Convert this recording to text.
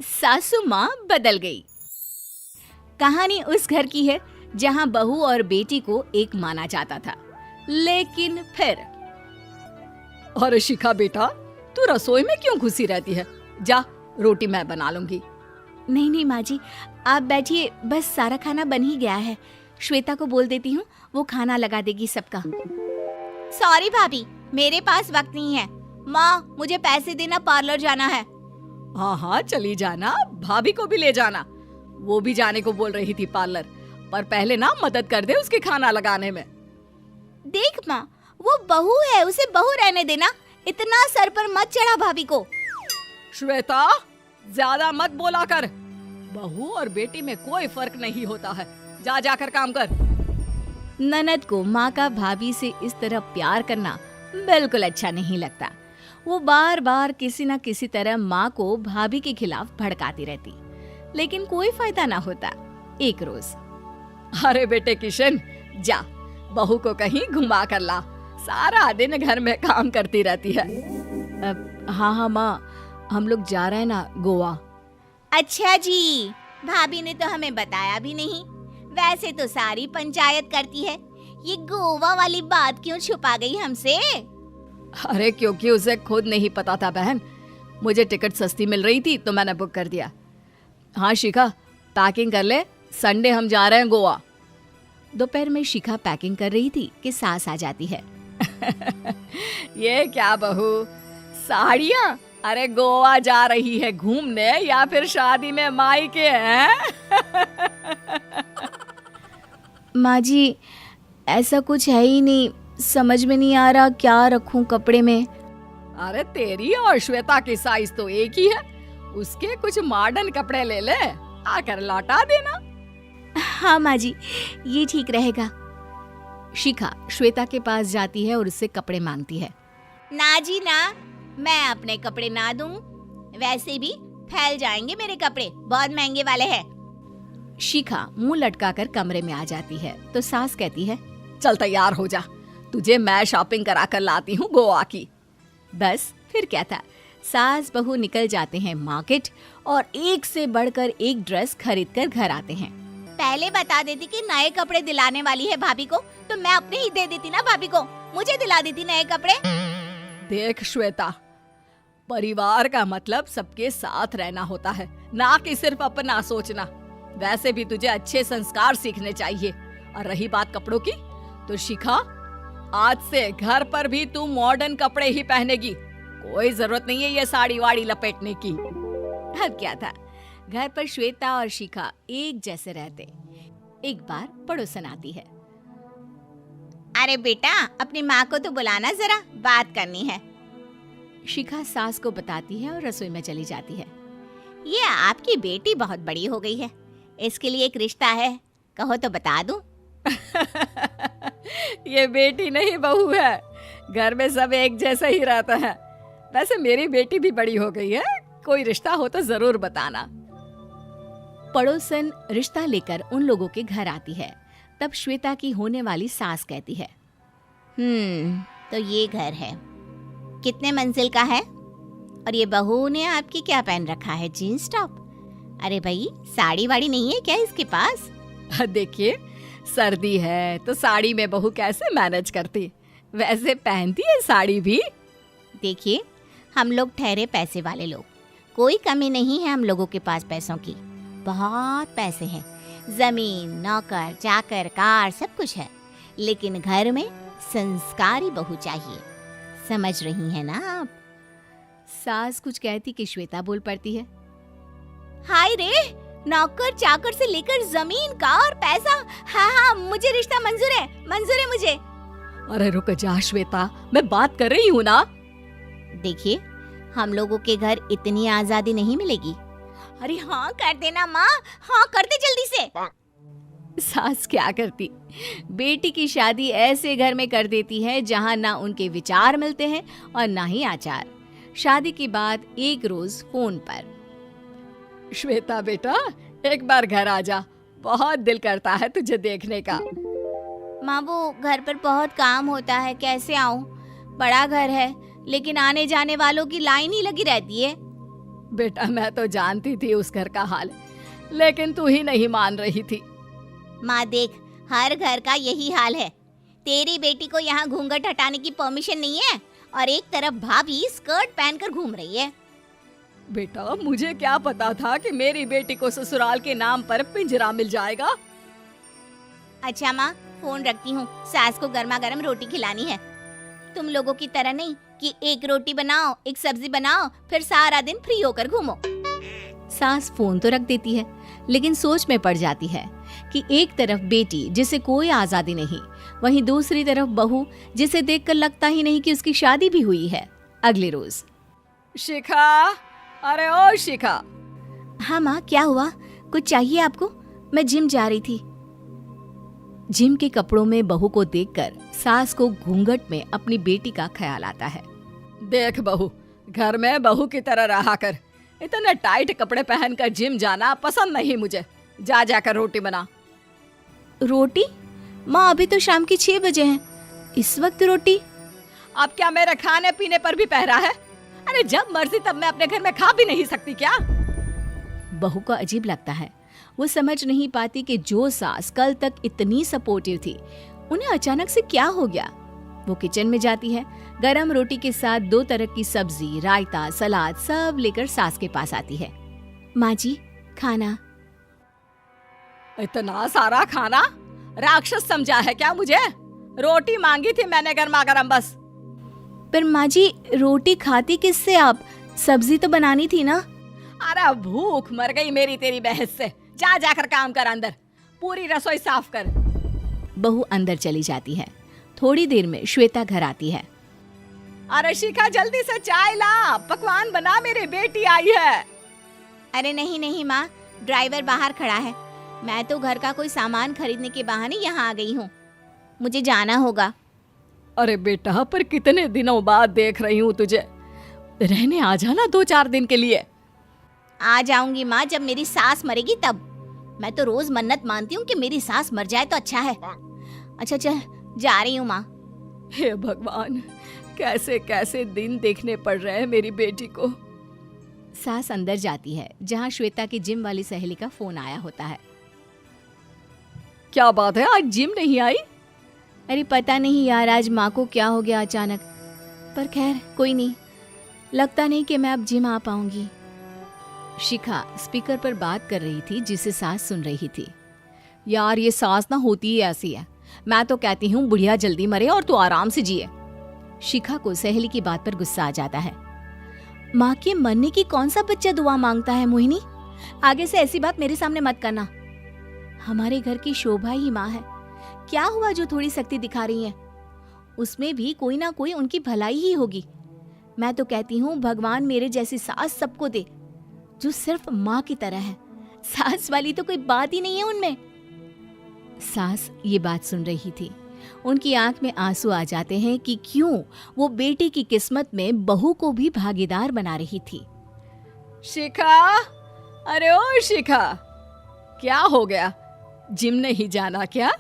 सासू माँ बदल गई। कहानी उस घर की है जहाँ बहू और बेटी को एक माना जाता था, लेकिन फिर अरे शिखा बेटा, तू रसोई में क्यों घुसी रहती है? जा, रोटी मैं बना लूंगी। नहीं नहीं माँ जी, आप बैठिए, बस सारा खाना बन ही गया है। श्वेता को बोल देती हूँ, वो खाना लगा देगी सबका। सॉरी भाभी, मेरे पास वक्त नहीं है। माँ, मुझे पैसे देना, पार्लर जाना है। हाँ हाँ चली जाना, भाभी को भी ले जाना। वो भी जाने को बोल रही थी पार्लर, पर पहले ना मदद कर दे उसके खाना लगाने में। देख माँ, वो बहू है, उसे बहू रहने देना, इतना सर पर मत चढ़ा भाभी को। श्वेता, ज्यादा मत बोला कर। बहू और बेटी में कोई फर्क नहीं होता है। जा जाकर काम कर। ननद को माँ का भाभी से इस तरह प्यार करना बिल्कुल अच्छा नहीं लगता। वो बार बार किसी न किसी तरह माँ को भाभी के खिलाफ भड़काती रहती, लेकिन कोई फायदा ना होता। एक रोज, अरे बेटे किशन, जा बहू को कहीं घुमा कर ला, सारा दिन घर में काम करती रहती है। हाँ हाँ माँ, हम लोग जा रहे हैं ना गोवा। अच्छा जी, भाभी ने तो हमें बताया भी नहीं। वैसे तो सारी पंचायत करती है, ये गोवा वाली बात क्यों छुपा गई हमसे? अरे क्योंकि उसे खुद नहीं पता था बहन। मुझे टिकट सस्ती मिल रही थी तो मैंने बुक कर दिया। हाँ शिखा, पैकिंग कर ले, संडे हम जा रहे हैं गोवा। दोपहर में शिखा पैकिंग कर रही थी कि सास आ जाती है। ये क्या बहू, साड़ियाँ? अरे गोवा जा रही है घूमने या फिर शादी में मायके हैं? माँ जी, ऐसा कुछ है ही नहीं, समझ में नहीं आ रहा क्या रखूं कपड़े में। अरे तेरी और श्वेता की साइज तो एक ही है, उसके कुछ मॉडर्न कपड़े ले ले, आकर लौटा देना। हाँ माँ जी, ये ठीक रहेगा। शिखा श्वेता के पास जाती है और उससे कपड़े मांगती है। ना जी ना, मैं अपने कपड़े ना दूं, वैसे भी फैल जाएंगे मेरे कपड़े, बहुत महंगे वाले हैं। शिखा मुंह लटकाकर कमरे में आ जाती है तो सास कहती है, चल तैयार हो जा, तुझे मैं शॉपिंग करा कर लाती हूँ गोवा की। बस फिर क्या था, सास बहू निकल जाते हैं मार्केट और एक से बढ़कर एक ड्रेस खरीद कर घर आते हैं। पहले बता देती कि नए कपड़े दिलाने वाली है भाभी को, तो मैं अपने ही दे देती ना भाभी को, मुझे दिला देती नए कपड़े। देख श्वेता, परिवार का मतलब सबके साथ रहना होता है, ना कि सिर्फ अपना सोचना। वैसे भी तुझे अच्छे संस्कार सीखने चाहिए। और रही बात कपड़ों की, तो शिखा, आज से घर पर भी तू मॉडर्न कपड़े ही पहनेगी। कोई जरूरत नहीं है ये साड़ी वाड़ी लपेटने की। अब क्या था, घर पर श्वेता और शिखा एक जैसे रहते। एक बार पड़ोसन आती है। अरे बेटा, अपनी माँ को तो बुलाना जरा, बात करनी है। शिखा सास को बताती है और रसोई में चली जाती है। ये आपकी बेटी बहुत बड़ी हो गई है, इसके लिए एक रिश्ता है, कहो तो बता दूं। ये बेटी नहीं बहू है, घर में सब एक जैसा ही रहता है। वैसे मेरी बेटी भी बड़ी हो गई है, कोई रिश्ता हो तो जरूर बताना। पड़ोसन रिश्ता लेकर उन लोगों के घर आती है। तब श्वेता की होने वाली सास कहती है, तो ये घर है, कितने मंजिल का है? और ये बहू ने आपकी क्या पहन रखा है, जीन्स टॉप? अरे भाई, साड़ी वाड़ी नहीं है क्या इसके पास? देखिए, सर्दी है तो साड़ी में बहू कैसे मैनेज करती, वैसे पहनती है साड़ी भी। देखिए, हम लोग ठहरे पैसे वाले लोग, कोई कमी नहीं है हम लोगों के पास पैसों की, बहुत पैसे हैं, जमीन, नौकर चाकर, कार, सब कुछ है, लेकिन घर में संस्कारी बहू चाहिए। समझ रही हैं ना आप? सास कुछ कहती कि श्वेता बोल पड़ती है, हाय रे, नौकर चाकर से लेकर जमीन, कार, पैसा, हाँ हाँ मुझे रिश्ता मंजूर है मुझे। अरे रुक जा श्वेता, मैं बात कर रही हूँ ना। देखिए, हम लोगों के घर इतनी आजादी नहीं मिलेगी। अरे हाँ कर देना माँ, हाँ कर दे जल्दी से। सास क्या करती, बेटी की शादी ऐसे घर में कर देती है जहाँ ना उनके विचार मिलते हैं और ना ही आचार। शादी के बाद एक रोज फोन पर, श्वेता बेटा, एक बार घर आ जा, बहुत दिल करता है तुझे देखने का। माँ, वो घर पर बहुत काम होता है, कैसे आऊँ? बड़ा घर है, लेकिन आने जाने वालों की लाइन ही लगी रहती है। बेटा मैं तो जानती थी उस घर का हाल, लेकिन तू ही नहीं मान रही थी। माँ देख, हर घर का यही हाल है। तेरी बेटी को यहाँ घूंघट हटाने की परमिशन नहीं है और एक तरफ भाभी स्कर्ट पहनकर घूम रही है। बेटा मुझे क्या पता था कि मेरी बेटी को ससुराल के नाम पर पिंजरा मिल जाएगा। अच्छा माँ, फोन रखती हूँ, सास को गर्मा गर्म रोटी खिलानी है। तुम लोगों की तरह नहीं कि एक रोटी बनाओ, एक सब्जी बनाओ, फिर सारा दिन फ्री होकर घूमो। सास फोन तो रख देती है, लेकिन सोच में पड़ जाती है कि एक तरफ बेटी जिसे कोई आजादी नहीं, वहीं दूसरी तरफ बहू जिसे देखकर लगता ही नहीं कि उसकी शादी भी हुई है। अगले रोज। शिखा, अरे ओ शिखा। हाँ माँ, क्या हुआ? कुछ चाहिए आपको? मैं जिम जा रही थी। जिम के कपड़ों में बहू को देखकर सास को घूंघट में अपनी बेटी का ख्याल आता है। देख बहू, घर में बहू की तरह रहा कर। इतने टाइट कपड़े पहनकर जिम जाना पसंद नहीं मुझे। जा जाकर रोटी बना। रोटी? माँ अभी तो शाम के 6 बजे हैं, इस वक्त रोटी? अब क्या मेरे खाने पीने पर भी पहरा है? अरे जब मर्जी तब मैं अपने घर में खा भी नहीं सकती क्या? बहू को अजीब लगता है। वो समझ नहीं पाती कि जो सास कल तक इतनी सपोर्टिव थी, उन्हें अचानक से क्या हो गया। वो किचन में जाती है, गरम रोटी के साथ 2 तरह की सब्जी, रायता, सलाद सब लेकर सास के पास आती है। माँ जी, खाना। इतना सारा खाना? राक्षस समझा है क्या मुझे? रोटी मांगी थी मैंने गर्मा गर्म बस। पर माँ जी, रोटी खाती किससे आप? सब्जी तो बनानी थी ना। अरे भूख मर गई मेरी तेरी बहस से। जा जाकर काम कर, अंदर पूरी रसोई साफ कर। बहू अंदर चली जाती है। थोड़ी देर में श्वेता घर आती है। अरे शिखा जल्दी से चाय ला, पकवान बना, मेरी बेटी आई है। अरे नहीं नहीं माँ, ड्राइवर बाहर खड़ा है। मैं तो घर का कोई सामान खरीदने के बहाने यहाँ आ गई हूँ, मुझे जाना होगा। अरे बेटा, पर कितने दिनों बाद देख रही हूँ तुझे, रहने आ जाना 2-4 दिन के लिए। आ जाऊंगी माँ, जब मेरी सास मरेगी तब। मैं तो रोज मन्नत मानती हूँ कि मेरी सास मर जाए तो अच्छा है। अच्छा चल, जा रही हूँ माँ। हे भगवान, कैसे कैसे दिन देखने पड़ रहे हैं मेरी बेटी को। सास अंदर जाती है, जहाँ श्वेता की जिम वाली सहेली का फोन आया होता है। क्या बात है, आज जिम नहीं आई? अरे पता नहीं यार, आज माँ को क्या हो गया अचानक। पर खैर कोई नहीं, लगता नहीं कि मैं अब जिम आ पाऊंगी। शिखा स्पीकर पर बात कर रही थी, जिसे सास सुन रही थी। यार ये सास ना होती ही ऐसी है। मैं तो कहती हूँ बुढ़िया जल्दी मरे और तू आराम से जिए। शिखा को सहेली की बात पर गुस्सा आ जाता है। माँ के मरने की कौन सा बच्चा दुआ मांगता है मोहिनी? आगे से ऐसी बात मेरे सामने मत करना। हमारे घर की शोभा ही माँ है। क्या हुआ जो थोड़ी सख्ती दिखा रही है? उसमें भी कोई ना कोई उनकी भलाई ही होगी। मैं तो कहती हूँ भगवान मेरे जैसी सास सबको दे, जो सिर्फ माँ की तरह है। सास वाली तो कोई बात ही नहीं है उनमें। सास ये बात सुन रही थी। उनकी आंख में आंसू आ जाते हैं कि क्यों वो बेटी की किस्मत में बहू को भी भागीदार बना रही थी। शिखा, अरे ओ शिखा, क्या हो गया? जिम नहीं जाना क्या?